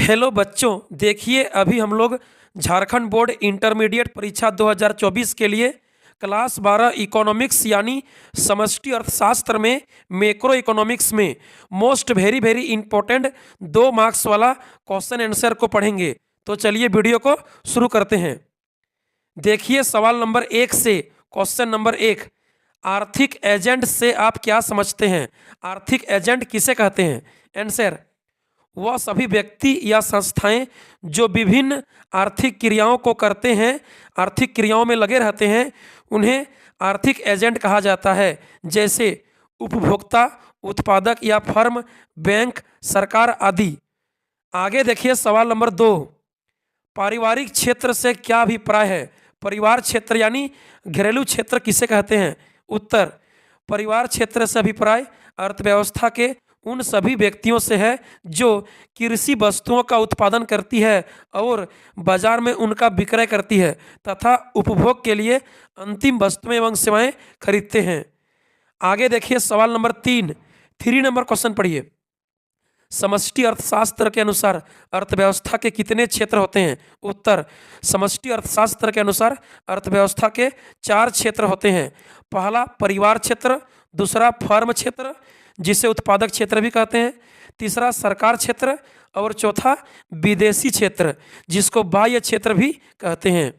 Hello बच्चों, देखिए अभी हम लोग झारखंड बोर्ड इंटरमीडिएट परीक्षा 2024 के लिए क्लास 12 इकोनॉमिक्स यानी समष्टि अर्थशास्त्र में मैक्रो इकोनॉमिक्स में most very very important 2 marks वाला क्वेश्चन आंसर को पढ़ेंगे। तो चलिए वीडियो को शुरू करते हैं। देखिए सवाल नंबर 1 से क्वेश्चन नंबर 1, आर्थिक एजेंट से आप क्या समझते हैं? आर्थिक एजेंट किसे कहते हैं? आंसर, वह सभी व्यक्ति या संस्थाएं जो विभिन्न आर्थिक क्रियाओं को करते हैं, आर्थिक क्रियाओं में लगे रहते हैं, उन्हें आर्थिक एजेंट कहा जाता है। जैसे उपभोक्ता, उत्पादक या फर्म, बैंक, सरकार आदि। आगे देखिए सवाल नंबर 2, पारिवारिक क्षेत्र से क्या अभिप्राय है? परिवार क्षेत्र यानी घरेलू क्षेत्र किसे कहते हैं? उत्तर, परिवार क्षेत्र से अभिप्राय अर्थव्यवस्था के उन सभी व्यक्तियों से है जो कृषि वस्तुओं का उत्पादन करती है और बाजार में उनका विक्रय करती है तथा उपभोग के लिए अंतिम वस्तुएं एवं सेवाएं खरीदते हैं। आगे देखिए सवाल नंबर 3, 3 नंबर क्वेश्चन पढ़िए। समष्टि अर्थशास्त्र के अनुसार अर्थव्यवस्था के कितने क्षेत्र होते हैं? उत्तर, समष्टि अर्थशास्त्र के अनुसार अर्थव्यवस्था के 4 क्षेत्र होते हैं। पहला परिवार क्षेत्र, दूसरा फर्म क्षेत्र जिसे उत्पादक क्षेत्र भी कहते हैं, तीसरा सरकार क्षेत्र और चौथा विदेशी क्षेत्र जिसको बाह्य क्षेत्र भी कहते हैं।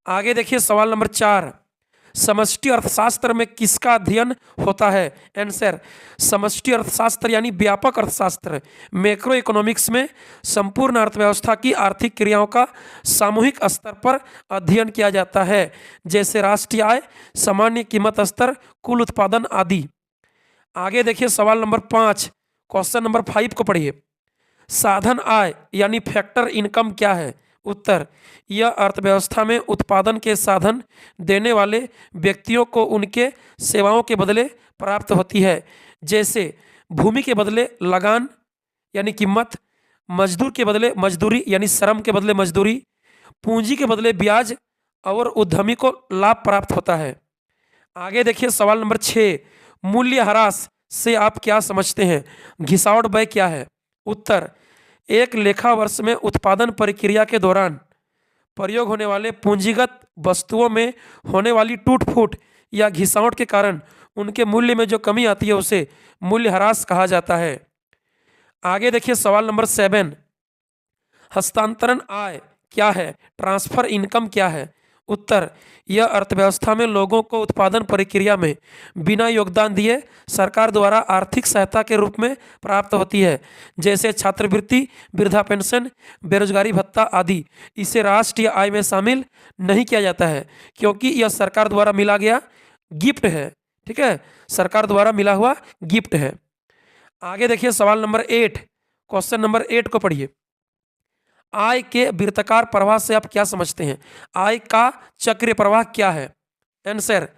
आगे देखिए सवाल नंबर 4, समष्टि अर्थशास्त्र में किसका अध्ययन होता है? आंसर, समष्टि अर्थशास्त्र यानी व्यापक अर्थशास्त्र मैक्रो इकोनॉमिक्स में संपूर्ण अर्थव्यवस्था की आर्थिक क्रियाओं का सामूहिक स्तर पर अध्ययन किया जाता है, जैसे राष्ट्रीय आय, सामान्य कीमत स्तर, कुल उत्पादन आदि। आगे देखिए सवाल नंबर 5, क्वेश्चन नंबर 5 को पढ़िए। साधन आय यानी फैक्टर इनकम क्या है? उत्तर, यह अर्थव्यवस्था में उत्पादन के साधन देने वाले व्यक्तियों को उनके सेवाओं के बदले प्राप्त होती है। जैसे भूमि के बदले लगान यानी कीमत, मजदूर के बदले मजदूरी यानी श्रम के बदले मजदूरी, पूंजी के बदले ब्याज और उद्यमी को लाभ प्राप्त होता है। आगे देखिए सवाल नंबर 6, मूल्यह्रास से आप क्या समझते हैं? घिसावट व्यय क्या है? उत्तर, एक लेखा वर्ष में उत्पादन प्रक्रिया के दौरान प्रयोग होने वाले पूंजीगत वस्तुओं में होने वाली टूट फूट या घिसावट के कारण उनके मूल्य में जो कमी आती है उसे मूल्यह्रास कहा जाता है। आगे देखिए सवाल नंबर 7, हस्तांतरण आय क्या है? ट्रांसफर इनकम क्या है? उत्तर, यह अर्थव्यवस्था में लोगों को उत्पादन प्रक्रिया में बिना योगदान दिए सरकार द्वारा आर्थिक सहायता के रूप में प्राप्त होती है, जैसे छात्रवृत्ति, वृद्धा पेंशन, बेरोजगारी भत्ता आदि। इसे राष्ट्रीय आय में शामिल नहीं किया जाता है क्योंकि यह सरकार द्वारा मिला गया गिफ्ट है। ठीक है, सरकार द्वारा मिला हुआ गिफ्ट है। आगे देखिए सवाल नंबर 8, क्वेश्चन नंबर 8 को पढ़िए। आय के वृत्ताकार प्रवाह से आप क्या समझते हैं? आय का चक्रीय प्रवाह क्या है? आंसर,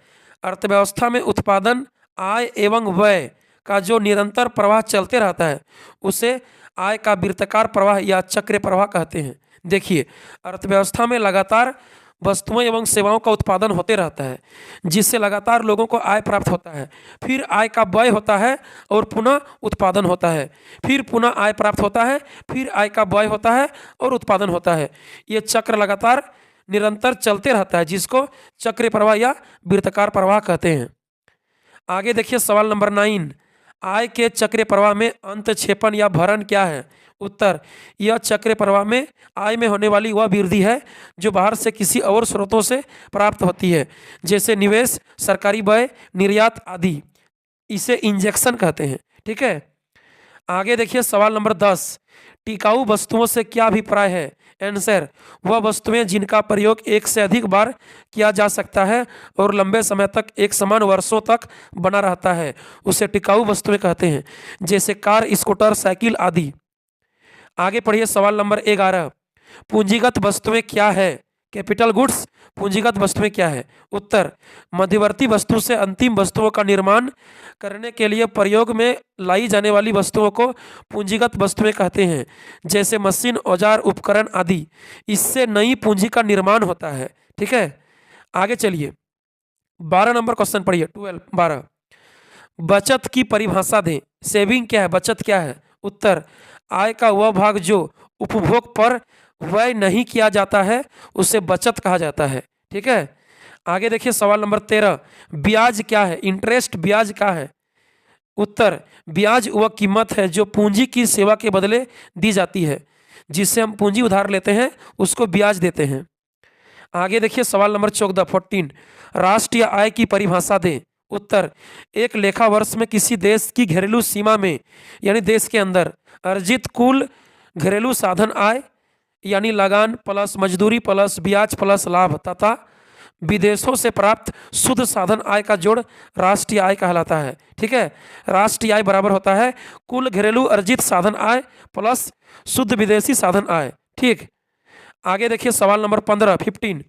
अर्थव्यवस्था में उत्पादन, आय एवं व्यय का जो निरंतर प्रवाह चलते रहता है उसे आय का वृत्ताकार प्रवाह या चक्रीय प्रवाह कहते हैं। देखिए, अर्थव्यवस्था में लगातार वस्तुओं एवं सेवाओं का उत्पादन होते रहता है जिससे लगातार लोगों को आय प्राप्त होता है, फिर आय का व्यय होता है और पुनः उत्पादन होता है, फिर पुनः आय प्राप्त होता है, फिर आय का व्यय होता है और उत्पादन होता है। ये चक्र लगातार निरंतर चलते रहता है जिसको चक्रीय प्रवाह या वृत्ताकार प्रवाह कहते हैं। आगे देखिए सवाल नंबर 9, आय के चक्रीय प्रवाह में अंतक्षेपण या भरण क्या है? उत्तर, यह चक्रीय प्रवाह में आय में होने वाली वह वृद्धि है जो बाहर से किसी और स्रोतों से प्राप्त होती है, जैसे निवेश, सरकारी व्यय, निर्यात आदि। इसे इंजेक्शन कहते हैं। ठीक है, आगे देखिए सवाल नंबर 10, टिकाऊ वस्तुओं से क्या अभिप्राय है? आंसर, वह वस्तुएं जिनका प्रयोग एक से अधिक बार किया जा सकता है और लंबे समय तक एक समान वर्षों तक बना रहता है उसे टिकाऊ वस्तुएं कहते हैं, जैसे कार, स्कूटर, साइकिल आदि। आगे पढ़िए सवाल नंबर 11, पूंजीगत वस्तुएं क्या है? कैपिटल गुड्स पूंजीगत वस्तुएं क्या है? उत्तर, मध्यवर्ती वस्तु से अंतिम वस्तुओं का निर्माण करने के लिए प्रयोग में लाई जाने वाली वस्तुओं को पूंजीगत वस्तुएं कहते हैं, जैसे मशीन, औजार, उपकरण आदि। इससे नई पूंजी का निर्माण होता है। ठीक है, आगे चलिए 12 नंबर क्वेश्चन पढ़िए। 12, बचत की परिभाषा दें। सेविंग क्या है? बचत क्या है? उत्तर, आय का वह भाग जो उपभोग पर व्यय नहीं किया जाता है उसे बचत कहा जाता है। ठीक है, आगे देखिए सवाल नंबर 13, ब्याज क्या है? इंटरेस्ट ब्याज क्या है? उत्तर, ब्याज वह कीमत है जो पूंजी की सेवा के बदले दी जाती है। जिससे हम पूंजी उधार लेते हैं उसको ब्याज देते हैं। आगे देखिए सवाल नंबर 14, 14, राष्ट्रीय आय की परिभाषा दें। उत्तर, एक लेखा वर्ष में किसी देश की घरेलू सीमा में यानी देश के अंदर अर्जित कुल घरेलू साधन आय यानी लगान प्लस मजदूरी प्लस ब्याज प्लस लाभ तथा विदेशों से प्राप्त शुद्ध साधन आय का जोड़ राष्ट्रीय आय कहलाता है। ठीक है, राष्ट्रीय आय बराबर होता है कुल घरेलू अर्जित साधन आय प्लस शुद्ध विदेशी साधन आय। ठीक, आगे देखिए सवाल नंबर 15, 15,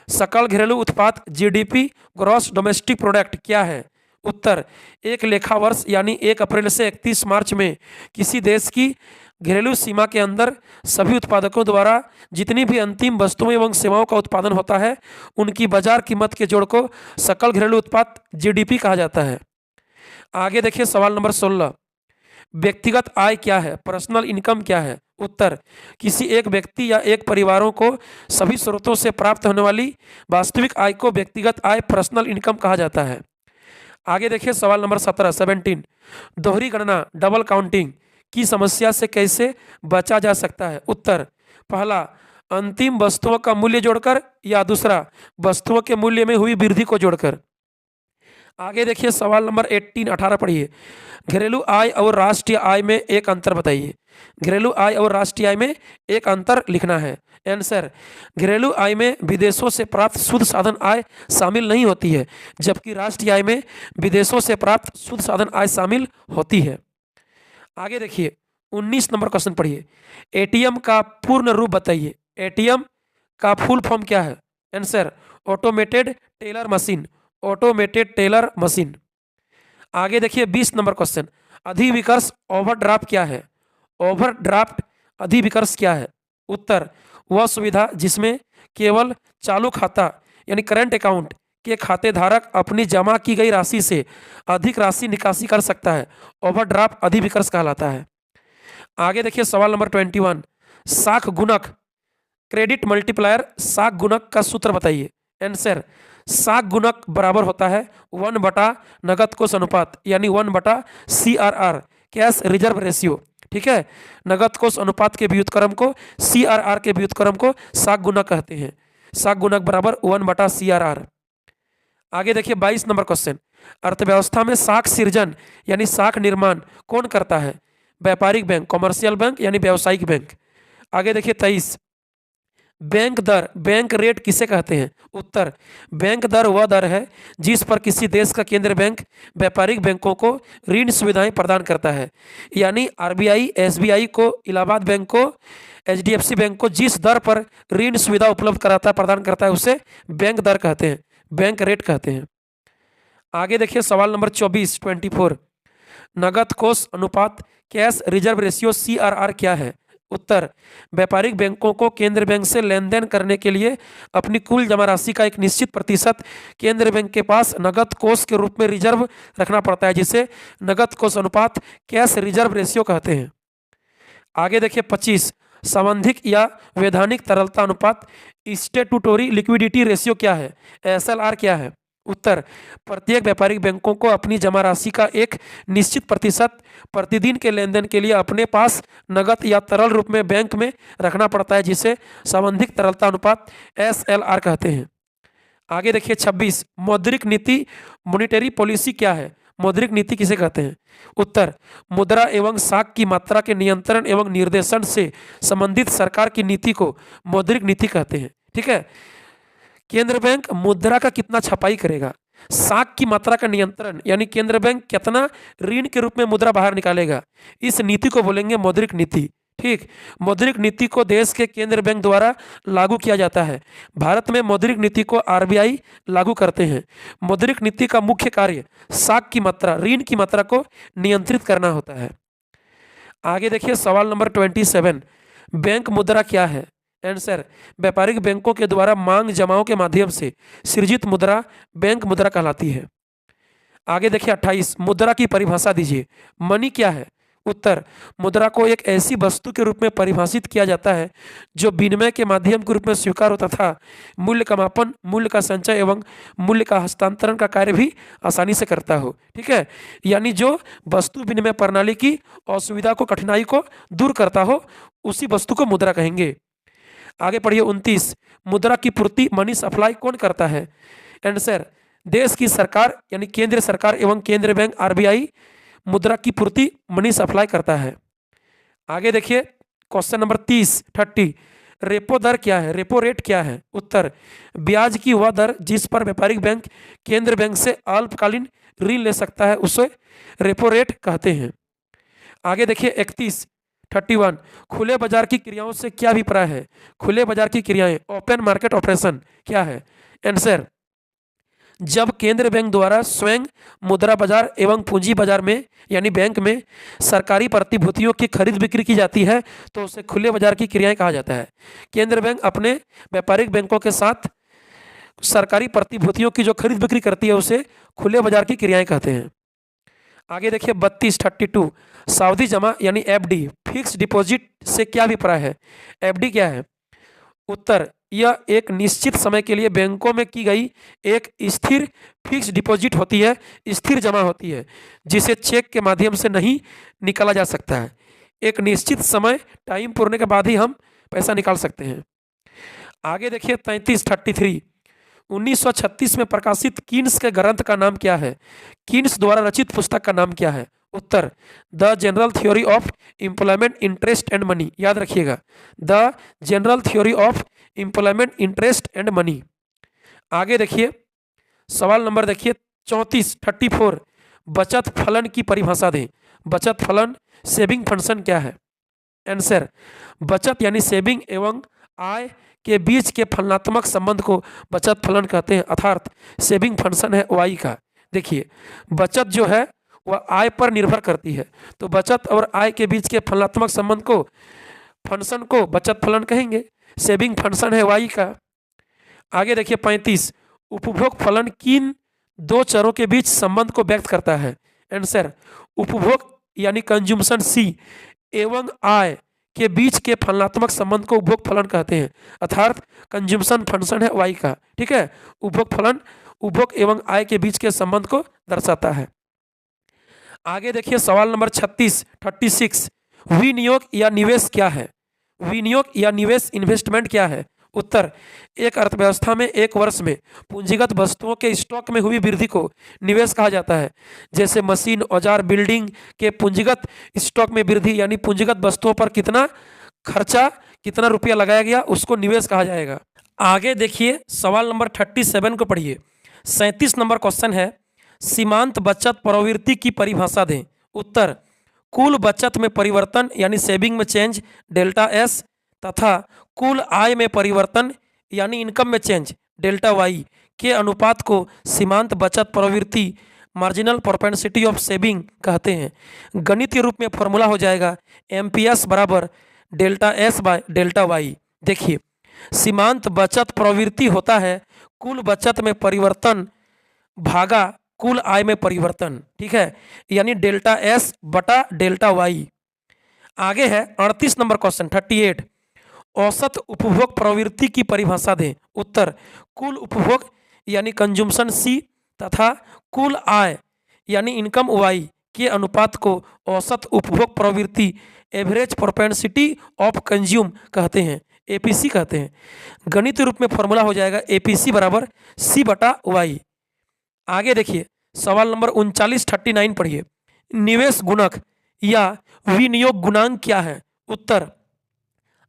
सकल घरेलू उत्पाद जीडीपी ग्रॉस डोमेस्टिक प्रोडक्ट क्या है? उत्तर, एक लेखा वर्ष यानी 1 अप्रैल से 31 मार्च में किसी देश की घरेलू सीमा के अंदर सभी उत्पादकों द्वारा जितनी भी अंतिम वस्तुओं एवं सेवाओं का उत्पादन होता है उनकी बाजार कीमत के जोड़ को सकल घरेलू उत्पाद जीडीपी कहा जाता है। आगे देखिए सवाल नंबर 16, व्यक्तिगत आय क्या है? पर्सनल इनकम क्या है? उत्तर, किसी एक व्यक्ति या एक परिवारों को सभी स्रोतों से प्राप्त होने वाली वास्तविक आय को व्यक्तिगत आय पर्सनल इनकम कहा जाता है। आगे देखिए सवाल नंबर 17, 17, दोहरी गणना डबल काउंटिंग की समस्या से कैसे बचा जा सकता है? उत्तर, पहला, अंतिम वस्तुओं का मूल्य जोड़कर या दूसरा, वस्तुओं के मूल्य में हुई वृद्धि को जोड़कर। आगे देखिए सवाल नंबर 18, 18 पढ़िए, घरेलू आय और राष्ट्रीय आय में एक अंतर बताइए। घरेलू आय और राष्ट्रीय आय में एक अंतर लिखना है। आंसर, घरेलू आय में विदेशों से प्राप्त शुद्ध साधन आय शामिल नहीं होती है जबकि राष्ट्रीय आय में विदेशों से प्राप्त शुद्ध साधन आय शामिल होती है। आगे देखिए 19 नंबर क्वेश्चन पढ़िए, एटीएम का पूर्ण रूप बताइए। एटीएम का फुल फॉर्म क्या है? Answer, automated teller machine, automated teller machine. आगे देखिए 20 नंबर क्वेश्चन, अधिविकर्ष ओवरड्राफ्ट क्या है? ओवरड्राफ्ट अधिविकर्ष क्या है? उत्तर, वह सुविधा जिसमें केवल चालू खाता यानी करंट अकाउंट के खाते धारक अपनी जमा की गई राशि से अधिक राशि निकासी कर सकता है, ओवरड्राफ्ट अधिविकर्ष कहलाता है। आगे देखिए सवाल नंबर 21, साख गुणक क्रेडिट मल्टीप्लायर साख गुणक का सूत्र बताइए। आंसर, साख गुणक बराबर होता है 1 बटा नगद कोष अनुपात यानी 1 बटा CRR कैश रिजर्व रेशियो। ठीक है, नगद कोष अनुपात के व्युत्क्रम को CRR के व्युत्क्रम को साख गुणक कहते हैं। साख गुणक बराबर 1 बटा CRR। आगे देखिए 22 नंबर क्वेश्चन, अर्थव्यवस्था में साख सृजन यानी साख निर्माण कौन करता है? व्यापारिक बैंक, कॉमर्शियल बैंक यानी व्यावसायिक बैंक। आगे देखिए 23, बैंक दर बैंक रेट किसे कहते हैं? उत्तर, बैंक दर वह दर है जिस पर किसी देश का केंद्र बैंक व्यापारिक बैंकों को ऋण सुविधाएं प्रदान करता है। यानी RBI SBI को, इलाहाबाद बैंक को, HDFC बैंक को जिस दर पर ऋण सुविधा उपलब्ध कराता प्रदान करता है उसे बैंक दर कहते हैं, बैंक रेट कहते हैं। आगे देखिए सवाल नंबर 24, 24, नगद कोष अनुपात कैश रिजर्व रेशियो CRR क्या है? उत्तर, व्यापारिक बैंकों को केंद्र बैंक से लेन देन करने के लिए अपनी कुल जमा राशि का एक निश्चित प्रतिशत केंद्र बैंक के पास नगद कोष के रूप में रिजर्व रखना पड़ता है जिसे नगद कोष अनुपात कैश रिजर्व रेशियो कहते हैं। आगे देखिए 25, संबंधित या वैधानिक तरलता अनुपात स्टैट्यूटोरी लिक्विडिटी रेशियो क्या है? SLR क्या है? उत्तर, प्रत्येक व्यापारिक बैंकों को अपनी जमा राशि का एक निश्चित प्रतिशत प्रतिदिन के लेन देन के लिए अपने पास नगद या तरल रूप में बैंक में रखना पड़ता है जिसे संबंधित तरलता अनुपात SLR कहते हैं। आगे देखिए 26, मौद्रिक नीति मॉनेटरी पॉलिसी क्या है? मौद्रिक नीति किसे कहते हैं? उत्तर, मुद्रा एवं साख की मात्रा के नियंत्रण एवं निर्देशन से संबंधित सरकार की नीति को मौद्रिक नीति कहते हैं। ठीक है, केंद्र बैंक मुद्रा का कितना छपाई करेगा, साख की मात्रा का नियंत्रण यानी केंद्र बैंक कितना ऋण के रूप में मुद्रा बाहर निकालेगा, इस नीति को बोलेंगे मौद्रिक नीति। ठीक, मौद्रिक नीति को देश के केंद्र बैंक द्वारा लागू किया जाता है। भारत में मौद्रिक नीति को RBI लागू करते हैं। मौद्रिक नीति का मुख्य कार्य साख की मात्रा, ऋण की मात्रा को नियंत्रित करना होता है। आगे देखिए सवाल नंबर 27, बैंक मुद्रा क्या है? आंसर, व्यापारिक बैंकों के द्वारा मांग जमाओं के माध्यम से सृजित मुद्रा बैंक मुद्रा कहलाती है। आगे देखिए 28, मुद्रा की परिभाषा दीजिए। मनी क्या है? उत्तर, मुद्रा को एक ऐसी वस्तु के रूप में परिभाषित किया जाता है जो विनिमय के माध्यम के रूप में स्वीकार हो तथा मूल्य का मापन, मूल्य का संचय एवं मूल्य का हस्तांतरण का कार्य भी आसानी से करता हो। ठीक है, यानी जो वस्तु विनिमय प्रणाली की असुविधा को, कठिनाई को दूर करता हो, उसी वस्तु को मुद्रा कहेंगे। आगे पढ़िए 29, मुद्रा की पूर्ति मनी सप्लाई कौन करता है? आंसर, देश की सरकार यानी केंद्र सरकार एवं केंद्रीय बैंक आरबीआई मुद्रा की पूर्ति मनी सप्लाई करता है। आगे देखिए क्वेश्चन नंबर 30 रेपो दर क्या है? रेपो रेट क्या है? उत्तर, ब्याज की वह दर जिस पर व्यापारिक बैंक केंद्र बैंक से अल्पकालीन ऋण ले सकता है उसे रेपो रेट कहते हैं। आगे देखिए 31 खुले बाजार की क्रियाओं से क्या अभिप्राय है? खुले बाजार की क्रियाएं, ओपन मार्केट ऑपरेशन क्या है? आंसर, जब केंद्र बैंक द्वारा स्वयं मुद्रा बाजार एवं पूंजी बाजार में यानी बैंक में सरकारी प्रतिभूतियों की खरीद बिक्री की जाती है तो उसे खुले बाजार की क्रियाएं कहा जाता है। केंद्र बैंक अपने व्यापारिक बैंकों के साथ सरकारी प्रतिभूतियों की जो खरीद बिक्री करती है उसे खुले बाजार की क्रियाएं कहते हैं। आगे देखिए 32 सावधि जमा यानी एफडी, फिक्स डिपॉजिट से क्या अभिप्राय है? एफडी क्या है? उत्तर, यह एक निश्चित समय के लिए बैंकों में की गई एक स्थिर फिक्स डिपॉजिट होती है, स्थिर जमा होती है, जिसे चेक के माध्यम से नहीं निकाला जा सकता है। एक निश्चित समय टाइम पूरने के बाद ही हम पैसा निकाल सकते हैं। आगे देखिए 33 1936 में प्रकाशित कीन्स के ग्रंथ का नाम क्या है? कीन्स द्वारा रचित पुस्तक का नाम क्या है? उत्तर, the general theory of employment interest and money. याद रखिएगा, the general theory of employment interest and money. आगे देखिए सवाल नंबर देखिए 34 बचत फलन की परिभाषा दें। बचत फलन, सेविंग फंक्शन क्या है? आंसर, बचत यानी सेविंग एवं आय के बीच के फलनात्मक संबंध को बचत फलन कहते हैं, अर्थात सेविंग फंक्शन है वाई का। देखिए बचत जो है वह आय पर निर्भर करती है, तो बचत और आय के बीच के फलनात्मक संबंध को, फंक्शन को बचत फलन कहेंगे। सेविंग फंक्शन है वाई का। आगे देखिए 35 उपभोग फलन किन दो चरों के बीच संबंध को व्यक्त करता है? आंसर, उपभोग यानी कंज्यूमशन सी एवं आय के बीच के फलनात्मक संबंध को उपभोग फलन कहते हैं, अर्थात कंज्यूमशन फंक्शन है वाई का। ठीक है, उपभोग फलन उपभोग एवं आय के बीच के संबंध को दर्शाता है। आगे देखिए सवाल नंबर 36 विनियोग या निवेश क्या है? विनियोग या निवेश इन्वेस्टमेंट क्या है? उत्तर, एक अर्थव्यवस्था में एक वर्ष में पूंजीगत वस्तुओं के स्टॉक में हुई वृद्धि को निवेश कहा जाता है। जैसे मशीन, औजार, बिल्डिंग के पूंजीगत स्टॉक में वृद्धि यानी पूंजीगत वस्तुओं पर कितना खर्चा, कितना रुपया लगाया गया, उसको निवेश कहा जाएगा। आगे देखिए सवाल नंबर 37 को पढ़िए। 37 नंबर क्वेश्चन है, सीमांत बचत प्रवृत्ति की परिभाषा दें। उत्तर, कुल बचत में परिवर्तन यानी सेविंग में चेंज डेल्टा एस तथा कुल आय में परिवर्तन यानी इनकम में चेंज डेल्टा वाई के अनुपात को सीमांत बचत प्रवृत्ति मार्जिनल प्रोपेंसिटी ऑफ सेविंग कहते हैं। गणितीय रूप में फॉर्मूला हो जाएगा एमपीएस बराबर delta S by delta Y. देखिए सीमांत बचत प्रवृत्ति होता है कुल बचत में परिवर्तन भागा कुल आय में परिवर्तन। ठीक है, यानी डेल्टा एस बटा डेल्टा वाई। आगे है 38 नंबर क्वेश्चन 38 औसत उपभोग प्रवृत्ति की परिभाषा दें। उत्तर, कुल उपभोग यानी कंज्यूमशन सी तथा कुल आय यानी इनकम वाई के अनुपात को औसत उपभोग प्रवृत्ति एवरेज प्रोपेंसिटी ऑफ कंज्यूम कहते हैं, एपीसी कहते हैं। गणित रूप में फॉर्मूला हो जाएगा एपीसी बराबर सी बटा वाई। आगे देखिए सवाल नंबर 39 पढ़िए। निवेश गुणक या विनियोग गुणांक क्या है? उत्तर,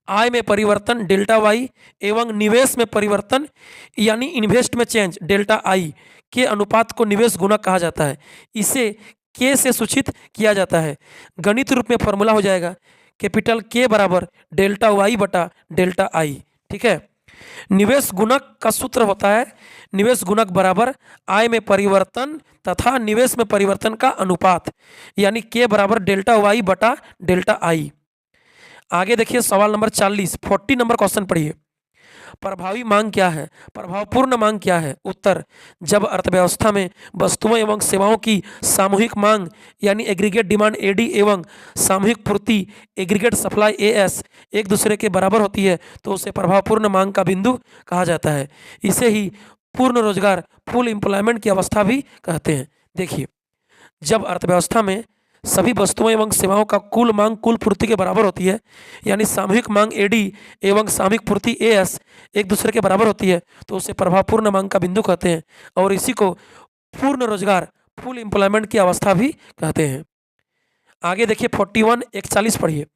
आय में परिवर्तन डेल्टा वाई एवं निवेश में परिवर्तन यानी इन्वेस्ट में चेंज डेल्टा आई के अनुपात को निवेश गुणक कहा जाता है। इसे के से सूचित किया जाता है। गणित रूप में फॉर्मूला हो जाएगा कैपिटल के बराबर डेल्टा वाई बटा डेल्टा आई। ठीक है, निवेश गुणक का सूत्र होता है निवेश गुणक बराबर आय में परिवर्तन तथा निवेश में परिवर्तन का अनुपात यानी के बराबर डेल्टा वाई बटा डेल्टा आई। आगे देखिए सवाल नंबर 40 नंबर क्वेश्चन पढ़िए। प्रभावी मांग क्या है, प्रभावपूर्ण मांग क्या है? उत्तर, जब अर्थव्यवस्था में वस्तुओं एवं सेवाओं की सामूहिक मांग यानी एग्रीगेट डिमांड एडी एवं सामूहिक पूर्ति एग्रीगेट सप्लाई एएस एक दूसरे के बराबर होती है तो उसे प्रभावपूर्ण मांग का बिंदु कहा जाता है। इसे ही पूर्ण रोजगार फुल एम्प्लॉयमेंट की अवस्था भी कहते हैं। देखिए, जब अर्थव्यवस्था में सभी वस्तुओं एवं सेवाओं का कुल मांग कुल पूर्ति के बराबर होती है यानी सामूहिक मांग एडी एवं सामूहिक पूर्ति एएस एक दूसरे के बराबर होती है तो उसे प्रभावपूर्ण मांग का बिंदु कहते हैं और इसी को पूर्ण रोजगार फुल एम्प्लॉयमेंट की अवस्था भी कहते हैं। आगे देखिए 4141 पढ़िए।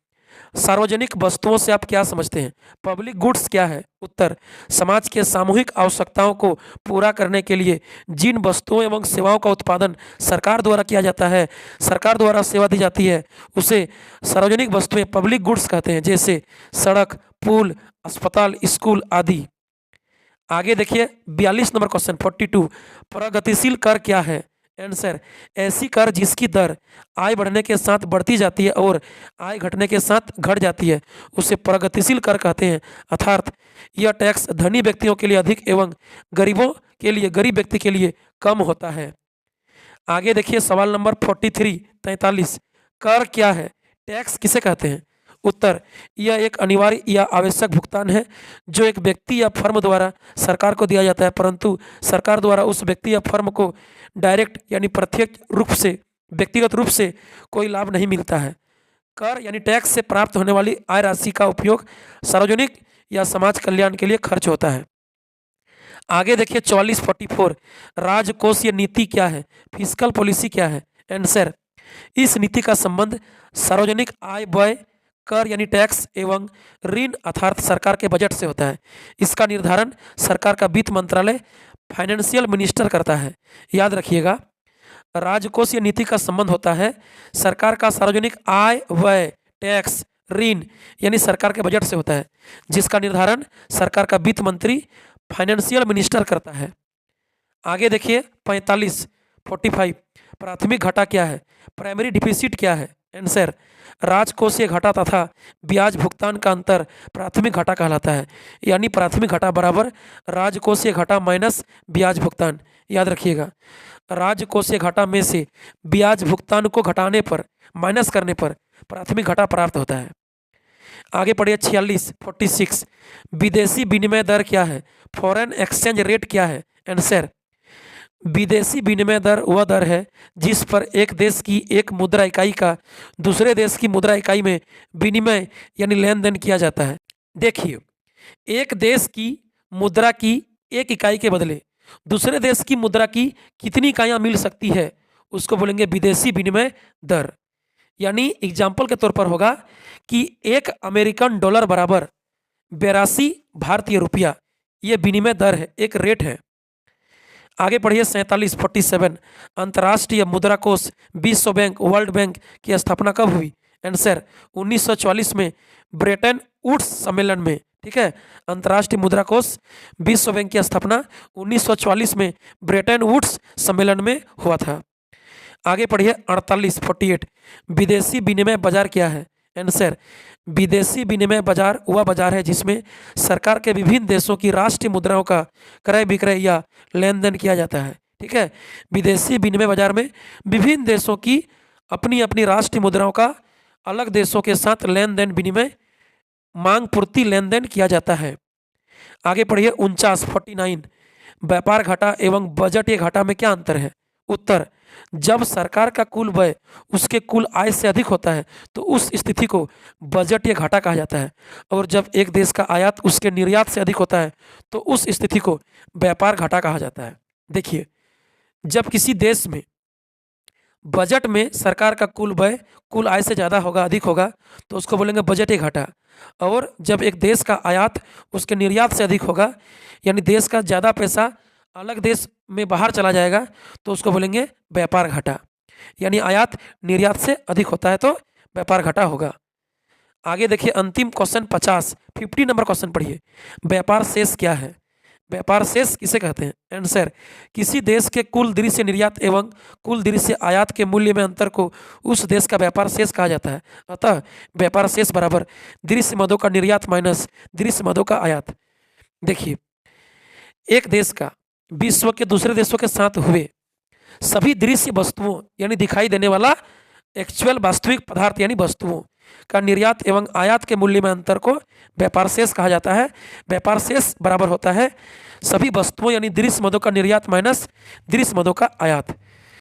सार्वजनिक वस्तुओं से आप क्या समझते हैं? पब्लिक गुड्स क्या है? उत्तर, समाज के सामूहिक आवश्यकताओं को पूरा करने के लिए जिन वस्तुओं एवं सेवाओं का उत्पादन सरकार द्वारा किया जाता है, सरकार द्वारा सेवा दी जाती है, उसे सार्वजनिक वस्तुएं पब्लिक गुड्स कहते हैं, जैसे सड़क, पुल, अस्पताल, स्कूल आदि। आगे देखिए 42 नंबर क्वेश्चन 42, प्रगतिशील कर क्या है? आंसर, ऐसी कर जिसकी दर आय बढ़ने के साथ बढ़ती जाती है और आय घटने के साथ घट जाती है उसे प्रगतिशील कर कहते हैं। अर्थात यह टैक्स धनी व्यक्तियों के लिए अधिक एवं गरीबों के लिए गरीब व्यक्ति के लिए कम होता है। आगे देखिए सवाल नंबर 43, कर क्या है? टैक्स किसे कहते हैं? उत्तर, यह एक अनिवार्य या आवश्यक भुगतान है जो एक व्यक्ति या फर्म द्वारा सरकार को दिया जाता है परंतु सरकार द्वारा उस व्यक्ति या फर्म को डायरेक्ट यानी प्रत्यक्ष रूप से व्यक्तिगत रूप से कोई लाभ नहीं मिलता है। कर यानी टैक्स से प्राप्त होने वाली आय राशि का उपयोग सार्वजनिक या समाज कल्याण के लिए खर्च होता है। आगे देखिए 44, राजकोषीय नीति क्या है? फिस्कल पॉलिसी क्या है? आंसर, इस नीति का संबंध सार्वजनिक आय व्यय कर यानी टैक्स एवं ऋण अर्थात सरकार के बजट से होता है। इसका निर्धारण सरकार का वित्त मंत्रालय फाइनेंशियल मिनिस्टर करता है। याद रखिएगा, राजकोषीय नीति का संबंध होता है सरकार का सार्वजनिक आय व्यय टैक्स ऋण यानी सरकार के बजट से होता है जिसका निर्धारण सरकार का वित्त मंत्री फाइनेंशियल मिनिस्टर करता है। आगे देखिए 45, प्राथमिक घाटा क्या है? प्राइमरी डिफिसिट क्या है? आंसर, राजकोषीय घाटा तथा ब्याज भुगतान का अंतर प्राथमिक घाटा कहलाता है यानी प्राथमिक घाटा बराबर राजकोषीय घाटा माइनस ब्याज भुगतान। याद रखिएगा, राजकोषीय घाटा में से ब्याज भुगतान को घटाने पर माइनस करने पर प्राथमिक घाटा प्राप्त होता है। आगे पढ़िए 46, विदेशी विनिमय दर क्या है? फॉरेन एक्सचेंज रेट क्या है? आंसर, विदेशी विनिमय दर वह दर है जिस पर एक देश की एक मुद्रा इकाई का दूसरे देश की मुद्रा इकाई में विनिमय यानी लेन देन किया जाता है। देखिए, एक देश की मुद्रा की एक इकाई के बदले दूसरे देश की मुद्रा की कितनी इकाइयाँ मिल सकती है उसको बोलेंगे विदेशी विनिमय दर। यानी एग्जाम्पल के तौर पर होगा कि एक अमेरिकन डॉलर बराबर 82 भारतीय रुपया, ये विनिमय दर है, एक रेट है। आगे पढ़िए 47, अंतर्राष्ट्रीय मुद्रा कोष विश्व बैंक वर्ल्ड बैंक की स्थापना कब हुई? आंसर, 1944 में ब्रेटन वुड्स सम्मेलन में। ठीक है, अंतर्राष्ट्रीय मुद्रा कोष विश्व बैंक की स्थापना 1944 में ब्रेटन वुड्स सम्मेलन में हुआ था। आगे पढ़िए 48, विदेशी विनिमय बाजार क्या है? आंसर, विदेशी विनिमय बाजार वह बाजार है जिसमें सरकार के विभिन्न देशों की राष्ट्रीय मुद्राओं का क्रय विक्रय या लेन देन किया जाता है। ठीक है, विदेशी विनिमय बाजार में विभिन्न देशों की अपनी अपनी राष्ट्रीय मुद्राओं का अलग देशों के साथ लेन देन विनिमय मांग पूर्ति लेन देन किया जाता है। आगे पढ़िए 49, व्यापार घाटा एवं बजटीय घाटा में क्या अंतर है? उत्तर, जब सरकार का कुल व्यय उसके कुल आय से अधिक होता है तो उस स्थिति को बजटीय घाटा कहा जाता है और जब एक देश का आयात उसके निर्यात से अधिक होता है तो उस स्थिति को व्यापार घाटा कहा जाता है। देखिए, जब किसी देश में बजट में सरकार का कुल व्यय कुल आय से ज़्यादा होगा अधिक होगा तो उसको बोलेंगे बजटीय घाटा और जब एक देश का आयात उसके निर्यात से अधिक होगा यानी देश का ज़्यादा पैसा अलग देश में बाहर चला जाएगा तो उसको बोलेंगे व्यापार घाटा। यानी आयात निर्यात से अधिक होता है तो व्यापार घाटा होगा। आगे देखिए अंतिम क्वेश्चन 50 नंबर क्वेश्चन पढ़िए, व्यापार शेष क्या है? व्यापार शेष किसे कहते हैं? आंसर, किसी देश के कुल दृश्य निर्यात एवं कुल दृश्य आयात के मूल्य में अंतर को उस देश का व्यापार शेष कहा जाता है। अतः व्यापार शेष बराबर दृश्य मदों का निर्यात माइनस दृश्य मदों का आयात। देखिए, एक देश का विश्व के दूसरे देशों के साथ हुए सभी दृश्य वस्तुओं यानी दिखाई देने वाला एक्चुअल वास्तविक पदार्थ यानी वस्तुओं का निर्यात एवं आयात के मूल्य में अंतर को व्यापार शेष कहा जाता है। व्यापार शेष बराबर होता है सभी वस्तुओं यानी दृश्य मदों का निर्यात माइनस दृश्य मदों का आयात।